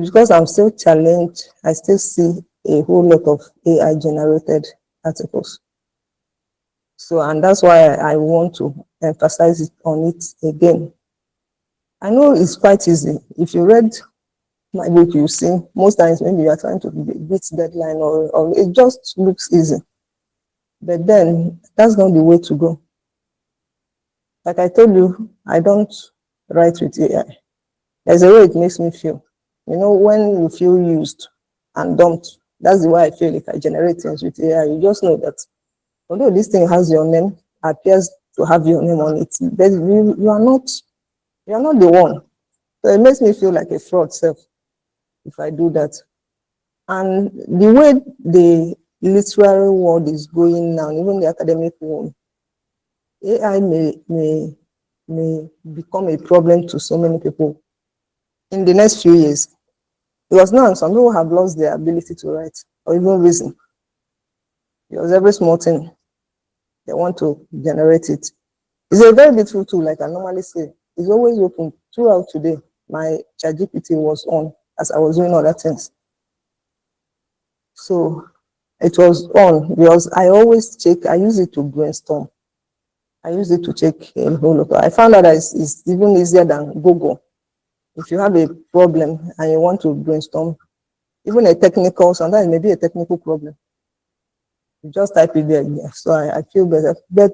because I'm still challenged, I still see a whole lot of AI generated articles. So, and that's why I want to emphasize it on it again. I know it's quite easy. If you read my book, you see, most times when you are trying to beat deadline or it just looks easy. But then that's not the way to go. Like I told you, I don't write with AI. There's a way it makes me feel. You know, when you feel used and dumped, that's the way I feel if I generate things with AI. You just know that although this thing has your name, appears to have your name on it, but you are not the one. So it makes me feel like a fraud self if I do that. And the way the literary world is going now, even the academic world, AI may become a problem to so many people in the next few years. Because now some people have lost their ability to write or even reason. Because every small thing, they want to generate it. It's a very beautiful tool, like I normally say. It's always open. Throughout today, my ChatGPT was on as I was doing other things. So it was on because I always check, I use it to brainstorm. I use it to check a whole lot. I found out that it's even easier than Google. If you have a problem and you want to brainstorm, even a technical, sometimes maybe a technical problem, you just type it there. Yeah. So I feel better. But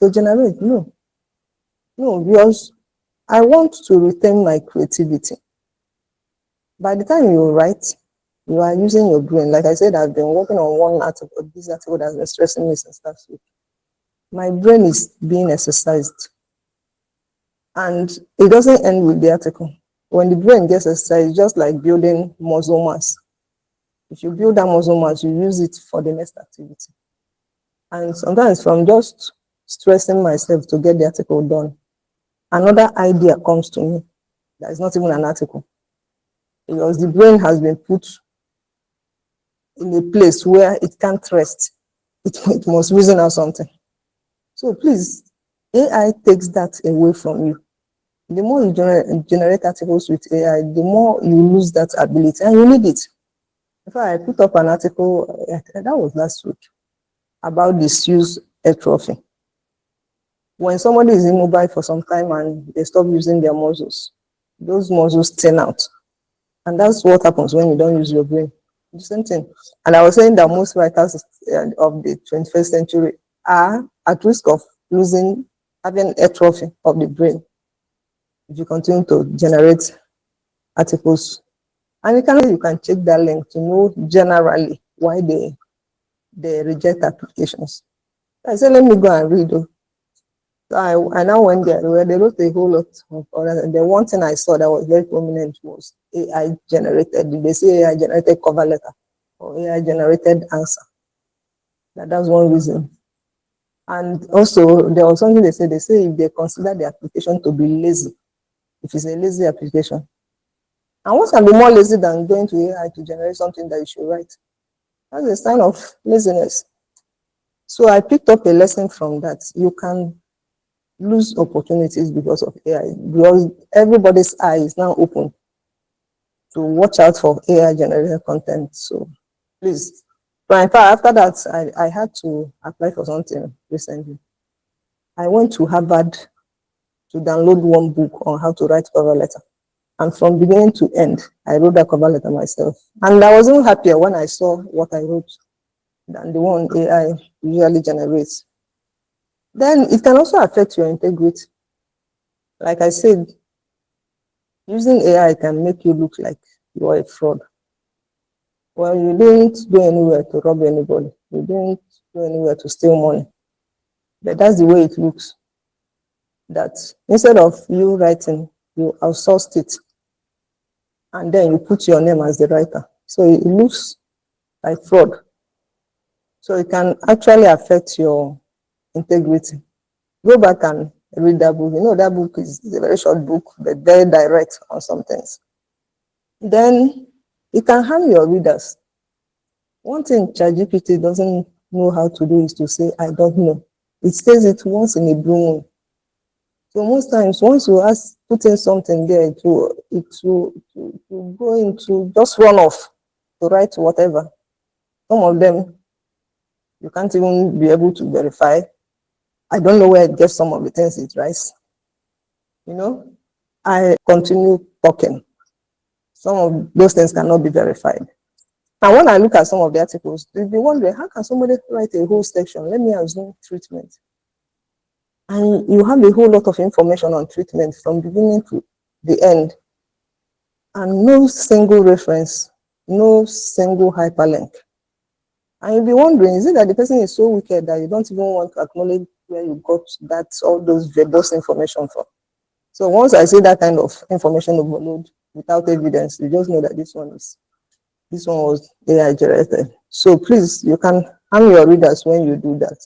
to generate, no, because I want to retain my creativity. By the time you write, you are using your brain. Like I said, I've been working on one article, this article that's been stressing me since last week. My brain is being exercised. And it doesn't end with the article. When the brain gets exercised, it's just like building muscle mass. If you build that muscle mass, you use it for the next activity. And sometimes from just stressing myself to get the article done, another idea comes to me that is not even an article. Because the brain has been put in a place where it can't rest. It must reason out something. So please, AI takes that away from you. The more you generate articles with AI, the more you lose that ability, and you need it. In fact, I put up an article, that was last week, about disuse atrophy. When somebody is immobile for some time and they stop using their muscles, those muscles thin out. And that's what happens when you don't use your brain. The same thing. And I was saying that most writers of the 21st century are at risk of having atrophy of the brain if you continue to generate articles. And you can check that link to know generally why they reject applications. I said, let me go and read. So I now went there where they wrote a whole lot of others. And the one thing I saw that was very prominent was AI generated. They say AI generated cover letter or AI generated answer. That's one reason. And also there was something they say if they consider the application to be lazy, if it's a lazy application. And what can be more lazy than going to AI to generate something that you should write? That's a sign of laziness. So I picked up a lesson from that. You can lose opportunities because of AI, because everybody's eye is now open to watch out for AI generated content. So please. But in fact, after that, I had to apply for something recently. I went to Harvard to download one book on how to write cover letter. And from beginning to end, I wrote that cover letter myself. And I was even happier when I saw what I wrote than the one AI usually generates. Then it can also affect your integrity. Like I said, using AI can make you look like you are a fraud. Well, you didn't go anywhere to rob anybody. You didn't go anywhere to steal money. But that's the way it looks. That instead of you writing, you outsourced it. And then you put your name as the writer. So it looks like fraud. So it can actually affect your integrity. Go back and read that book. You know, that book is a very short book, but very direct on some things. Then it can harm your readers. One thing ChatGPT doesn't know how to do is to say, I don't know. It says it once in a blue moon. So most times, once you put in something there, it will go into just run off to write whatever. Some of them you can't even be able to verify. I don't know where it gets some of the things it writes. You know, I continue talking. Some of those things cannot be verified. And when I look at some of the articles, you'll be wondering, how can somebody write a whole section? Let me assume treatment. And you have a whole lot of information on treatment from beginning to the end. And no single reference, no single hyperlink. And you'll be wondering, is it that the person is so wicked that you don't even want to acknowledge where you got that, all those verbose information from? So once I see that kind of information overload without evidence, you just know that this one was AI generated. So please, you can harm your readers when you do that.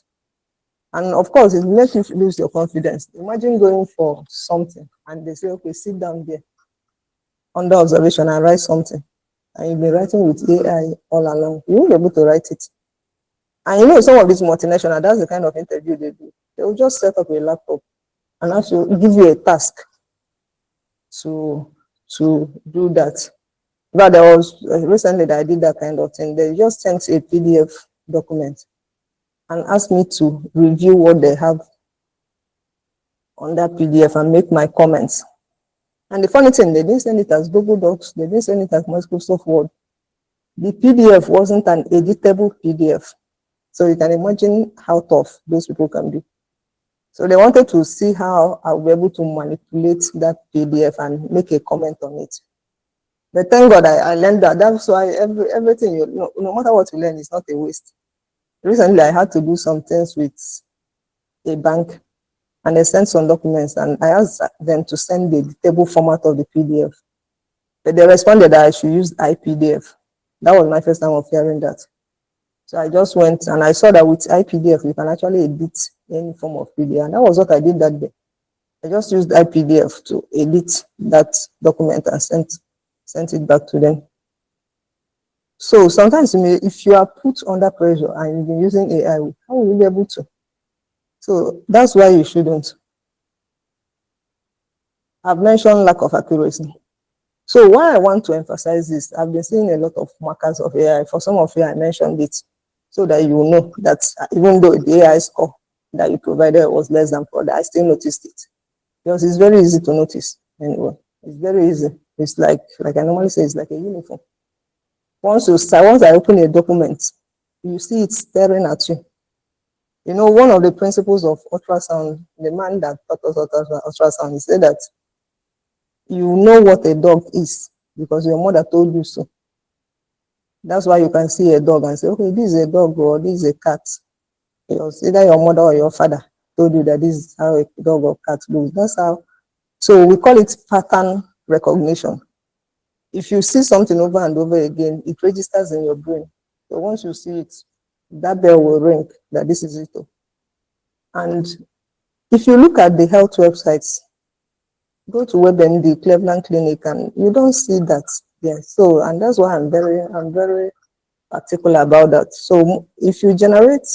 And of course, it makes you lose your confidence. Imagine going for something and they say, okay, sit down there under observation and write something. And you've been writing with AI all along. You won't be able to write it. And you know, some of these multinational, that's the kind of interview they do. They will just set up a laptop and also give you a task to do that. But there was recently that I did that kind of thing. They just sent a PDF document and asked me to review what they have on that PDF and make my comments. And the funny thing, they didn't send it as Google Docs, they didn't send it as Microsoft Word. The PDF wasn't an editable PDF. So you can imagine how tough those people can be. So they wanted to see how I'll be able to manipulate that PDF and make a comment on it. But thank God I learned that. That's why everything, no matter what you learn, is not a waste. Recently, I had to do some things with a bank, and they sent some documents, and I asked them to send the table format of the PDF. But they responded that I should use iPDF. That was my first time of hearing that. So I just went and I saw that with iPDF, you can actually edit any form of PDF. And that was what I did that day. I just used iPDF to edit that document and sent it back to them. So sometimes if you are put under pressure and you've been using AI, how will you be able to? So that's why you shouldn't. I've mentioned lack of accuracy. So why I want to emphasize this, I've been seeing a lot of markers of AI. For some of you, I mentioned it so that you know that even though the AI score that you provided was less than 4, I still noticed it. Because it's very easy to notice anyway. It's very easy. It's like I normally say, it's like a uniform. Once I open a document, you see it staring at you. You know, one of the principles of ultrasound, the man that taught us ultrasound, he said that you know what a dog is because your mother told you so. That's why you can see a dog and say, okay, this is a dog or this is a cat. Because either your mother or your father told you that this is how a dog or cat looks. That's how. So we call it pattern recognition. If you see something over and over again, it registers in your brain. So once you see it, that bell will ring that this is it. And if you look at the health websites, go to WebMD, Cleveland Clinic, and you don't see that there. So, and that's why I'm very particular about that. So if you generate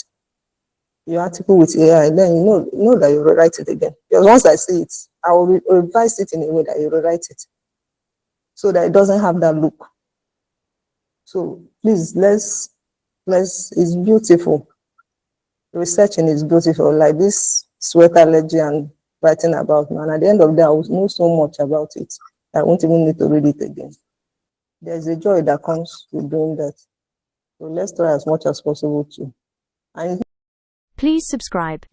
your article with AI, then you know that you rewrite it again. Because once I see it, I will revise it in a way that you rewrite it, so that it doesn't have that look. So please, it's beautiful. Researching is beautiful, like this sweat allergy and writing about, and at the end of the day, I will know so much about it. I won't even need to read it again. There's a joy that comes with doing that. So let's try as much as possible to. And please subscribe.